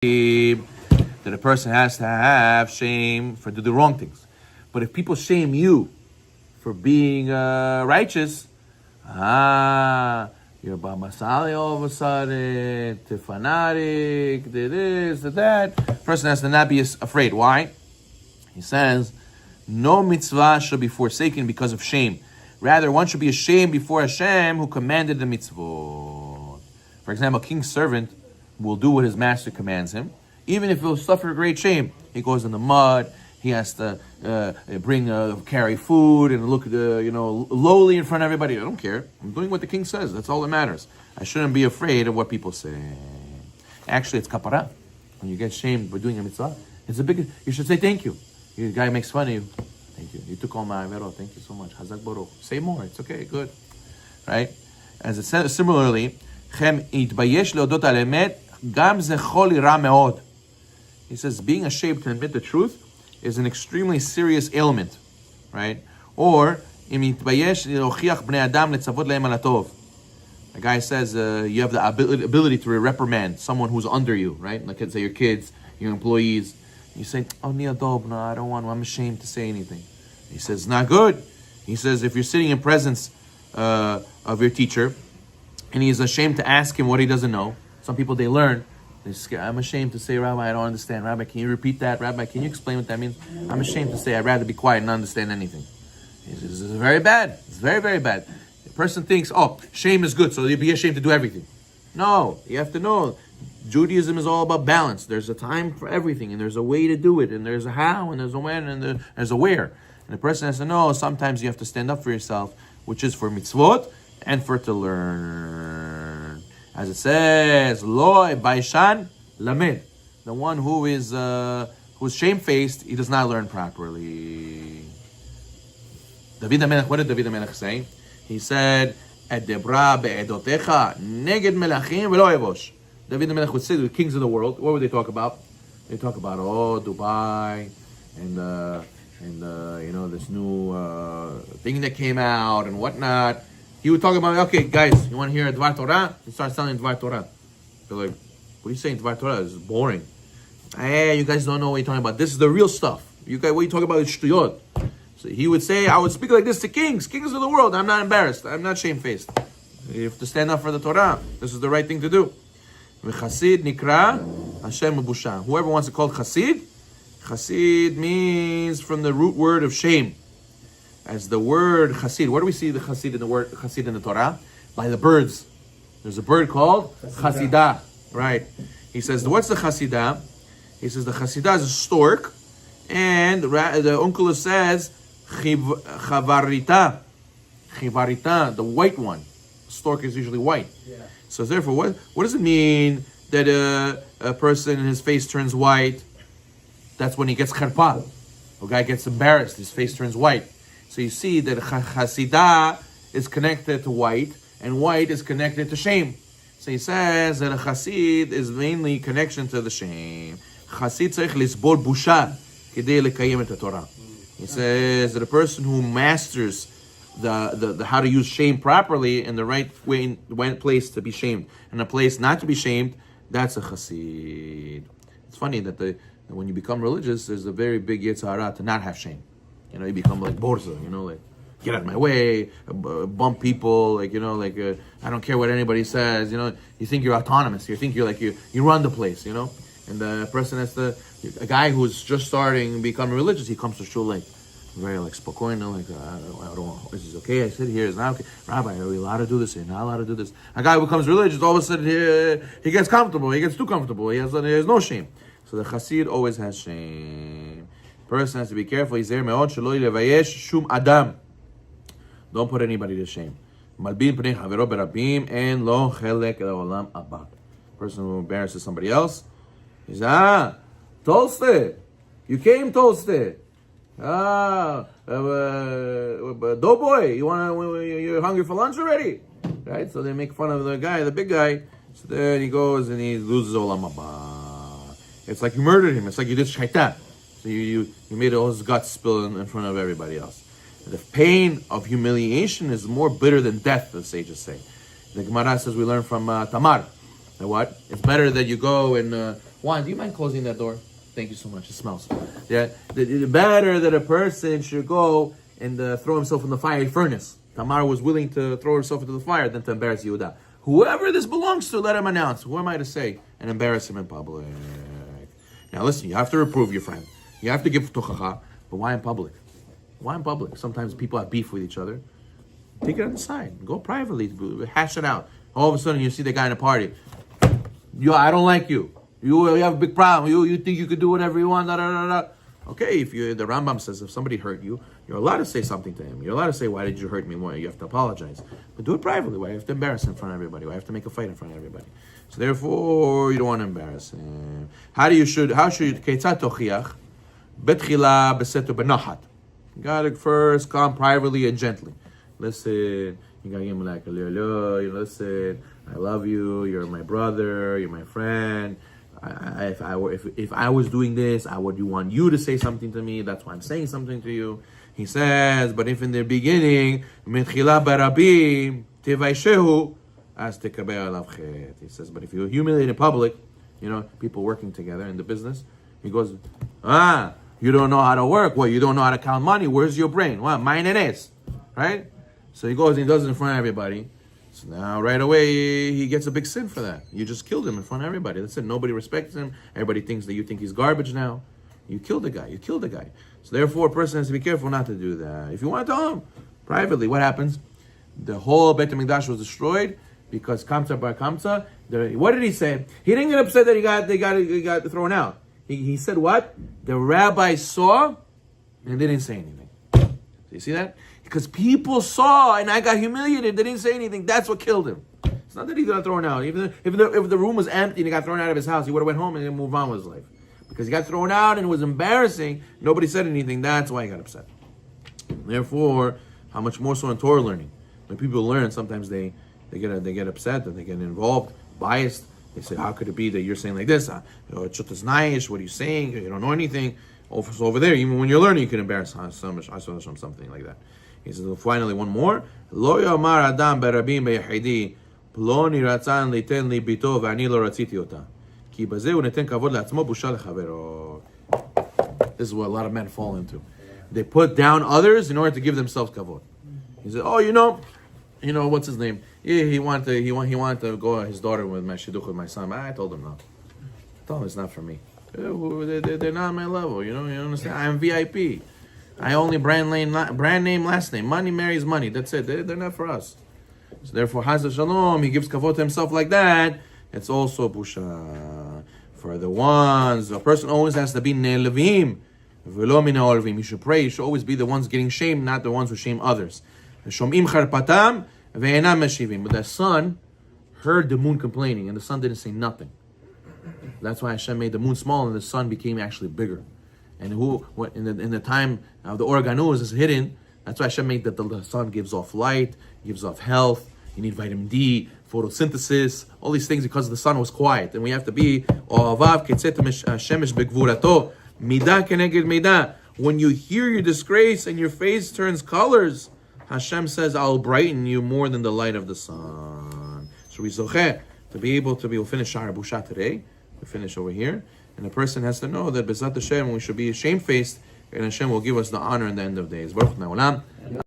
that a person has to have shame to do the wrong things. But if people shame you for being righteous, you're Bamasali all of a sudden, to fanatic, to this, to that. Person has to not be afraid. Why? He says, no mitzvah shall be forsaken because of shame. Rather, one should be ashamed before Hashem who commanded the mitzvot. For example, a king's servant will do what his master commands him, even if he'll suffer great shame. He goes in the mud. He has to carry food and look, lowly in front of everybody. I don't care. I'm doing what the king says. That's all that matters. I shouldn't be afraid of what people say. Actually, it's kapara. When you get shamed for doing a mitzvah, you should say thank you. The guy makes fun of you. Thank you. You took all my avero. Thank you so much. Hazak baruch. Say more. It's okay. Good. Right? As it says similarly, he says being ashamed to admit the truth is an extremely serious ailment, right? Or the guy says you have the ability to reprimand someone who's under you, right? Like let's say your kids, your employees. You say, "Oh, no, I don't want to. I'm ashamed to say anything." He says, "Not good." He says, if you're sitting in presence of your teacher, and he's ashamed to ask him what he doesn't know. Some people, they learn. I'm ashamed to say, Rabbi, I don't understand. Rabbi, can you repeat that? Rabbi, can you explain what that means? I'm ashamed to say, I'd rather be quiet and not understand anything. This is very bad. It's very, very bad. The person thinks, shame is good, so you'd be ashamed to do everything. No, you have to know. Judaism is all about balance. There's a time for everything, and there's a way to do it, and there's a how, and there's a when, and there's a where. And the person has to know, sometimes you have to stand up for yourself, which is for mitzvot, and for to learn. As it says, Loi Baishan Lamed. The one who's shamefaced, he does not learn properly. David HaMelech, what did David HaMelech say? He said, Edebra be'edotecha neged melachim v'lo evosh. David HaMelech would say to the kings of the world, what would they talk about? They talk about, Dubai, and this new thing that came out, and whatnot. He would talk about, okay, guys, you want to hear a Dvar Torah? He starts selling Dvar Torah. They're like, what are you saying, Dvar Torah? This is boring. Hey, you guys don't know what you're talking about. This is the real stuff. You guys, what are you talking about is shtuyot. So he would say, I would speak like this to kings of the world. I'm not embarrassed. I'm not shamefaced. You have to stand up for the Torah. This is the right thing to do. V'chasid nikra Hashem ubusha. Whoever wants to call Chasid, Chasid means from the root word of shame. As the word Chasid, where do we see the Chasid in the word Chasid in the Torah? By the birds. There's a bird called Chasidah. Right. He says, what's the Chasidah? He says the Chasidah is a stork, and the uncle says Chavarita, the white one. Stork is usually white. Yeah. So therefore, what does it mean that a person, his face turns white? That's when he gets charpa. A guy gets embarrassed, his face turns white. So you see that Chasidah is connected to white, and white is connected to shame. So he says that a Chasid is mainly connection to the shame. Chasid tzarich lisbol busha kidei lekayem et Torah. He says that a person who masters the how to use shame properly in the right way, place to be shamed, and a place not to be shamed, that's a Chasid. It's funny that when you become religious, there's a very big yitzhara to not have shame. You become like borza, like get out of my way, bump people, I don't care what anybody says, you think you're autonomous, you think you run the place, and the person a guy who's just starting to become religious, he comes to shul very spokojno, I don't want, this is okay, I sit here, it's not okay. Rabbi, are we allowed to do this? You're not allowed to do this. A guy who becomes religious, all of a sudden he gets comfortable, he gets too comfortable, he has no shame. So the Chassid always has shame. Person has to be careful. Don't put anybody to shame. Person who embarrasses somebody else. He says, Tolste. You came, Tolste. Doughboy, you're hungry for lunch already? Right? So they make fun of the guy, the big guy. So then he goes and he loses Olam Haba. It's like you murdered him. It's like you did shaitan. So you made all his guts spill in front of everybody else. The pain of humiliation is more bitter than death, the sages say. The Gemara says we learn from Tamar. That what? It's better that you go and Juan, do you mind closing that door? Thank you so much. It smells. Yeah, the better that a person should go and throw himself in the fiery furnace. Tamar was willing to throw herself into the fire than to embarrass Yehuda. Whoever this belongs to, let him announce. Who am I to say? And embarrass him in public. Now listen, you have to reprove your friend. You have to give tochacha, but why in public? Why in public? Sometimes people have beef with each other. Take it on the side. Go privately. Hash it out. All of a sudden, you see the guy in a party. I don't like you. You have a big problem. You think you could do whatever you want. Da, da, da, da. Okay, the Rambam says if somebody hurt you, you're allowed to say something to him. You're allowed to say, why did you hurt me more? You have to apologize. But do it privately. Why you have to embarrass him in front of everybody? Why you have to make a fight in front of everybody? So therefore, you don't want to embarrass him. How should Keitzat tochiach? Betchila besetu benahat. You gotta first come privately and gently. Listen, you gotta give him like a listen, I love you, you're my brother, you're my friend. If I was doing this, I would want you to say something to me. That's why I'm saying something to you. He says, but if in the beginning, mitchila barabim tevaishehu, as tekabeh alav chet. He says, but if you humiliate in public, people working together in the business, he goes, you don't know how to work. What, you don't know how to count money? Where's your brain? Well, mine it is, right? So he goes and he does it in front of everybody. So now right away he gets a big sin for that. You just killed him in front of everybody. That's it. Nobody respects him. Everybody thinks that you think he's garbage now. You killed the guy. So therefore a person has to be careful not to do that. If you want to tell him privately, what happens? The whole Beit HaMikdash was destroyed because Kamsa bar Kamsa. What did he say? He didn't get upset that he got thrown out. He said what? The rabbi saw and they didn't say anything. So you see that? Because people saw and I got humiliated. They didn't say anything. That's what killed him. It's not that he got thrown out. Even if the room was empty and he got thrown out of his house, he would have went home and then moved on with his life. Because he got thrown out and it was embarrassing. Nobody said anything. That's why he got upset. Therefore, how much more so in Torah learning? When people learn, sometimes they get upset and they get involved, biased. They say, how could it be that you're saying like this? What are you saying? You don't know anything. So over there, even when you're learning, you can embarrass something like that. He says, finally, one more. Lo yomar adam berabim beyachidi ploni ratzan liten li bito ve'ani lo ratziti ota ki bazeh hu neten kavod le'atzmo busha lechavero. This is what a lot of men fall into. They put down others in order to give themselves kavod. He said, what's his name? Yeah, he wanted to go his daughter with my shidduch with my son. I told him no. I told him it's not for me. They're not on my level. You understand? I'm VIP. I only brand name last name. Money marries money. That's it. They're not for us. So therefore, Haz Shalom, he gives kavod to himself like that. It's also busha. For the ones, a person always has to be ne'levim, v'lo min ha'olvim. You should pray. You should always be the ones getting shamed, not the ones who shame others. Shom'im charpatam ve'enam meshivim. But the son heard the moon complaining, and the son didn't say nothing. That's why Hashem made the moon small, and the sun became actually bigger. And in the time of the organuz is hidden. That's why Hashem made that the sun gives off light, gives off health. You need vitamin D, photosynthesis, all these things because the sun was quiet. And we have to be o'avav ketzet shemesh begvurato midah keneged midah. When you hear your disgrace and your face turns colors, Hashem says, "I'll brighten you more than the light of the sun." So we zocheh to be able to we'll finish Sha'ar Busha today. We finish over here. And the person has to know that B'ezrat Hashem, we should be shamefaced, and Hashem will give us the honor in the end of days. Baruch Na'olam.